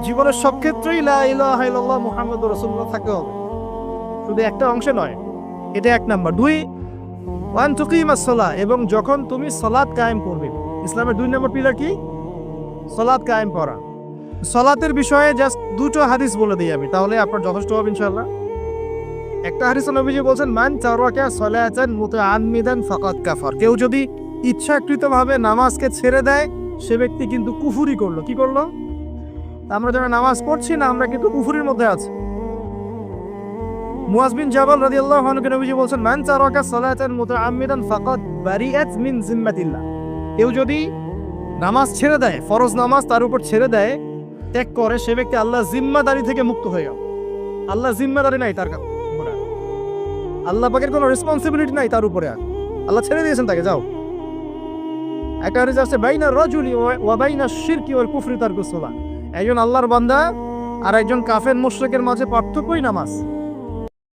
জীবনের সব ক্ষেত্রেই লা ইলাহা ইল্লাল্লাহ মুহাম্মাদুর রাসূলুল্লাহ থাকতে হবে, শুধু একটা অংশে নয়। এটা এক নাম্বার। দুই, ওয়ান তুকিমাস সালাহ, এবং যখন তুমি সালাত কায়েম করবে। ইসলামের 2 নম্বর পিলার কি? সালাত কায়েম করা। সালাতের বিষয়ে জাস্ট 2টো হাদিস বলে দিই আমি, তাহলে আপনার যথেষ্ট হবে ইনশাআল্লাহ। একটা হাদিসে নবীজি বলেন, মান তারাকা সালাতান মুতাআম্মিদান ফাকাদ কাফার। কেউ যদি ইচ্ছাকৃতভাবে নামাজকে ছেড়ে দেয়, সে ব্যক্তি কিন্তু কুফরি করলো। কি করলো? আমরা যারা নামাজ পড়ছি না, আমরা কিন্তু কুফরির মধ্যে আছি। মুয়াজ বিন জাবাল রাদিয়াল্লাহু আনহু নবীজি বলেন, মান তারাকা সালাতান মুতাআম্মিদান ফাকাদ বারিআত মিন জিম্মাতিল্লাহ। কেউ যদি নামাজ ছেড়ে দেয়, ফরজ নামাজ তার উপর ছেড়ে দেয়, ত্যাগ করে, সে ব্যক্তি আল্লাহ জিম্মাদারি থেকে মুক্ত হয়ে গেল। আল্লাহ জিম্মাদারি নাই তার উপরে, আল্লাহ পাকের কোনো রেসপন্সিবিলিটি নাই তার উপরে। আল্লাহ ছেড়ে দিয়েছেন তাকে, যাও। একটা হাদিস আছে, বাইনা রাজুলি ওয়া বাইনা শিরকি ওয়াল কুফরি তারকুস সালাহ। একজন আল্লাহর বান্দা আর একজন কাফের মুশরিকের মাঝে পার্থক্যই নামাজ।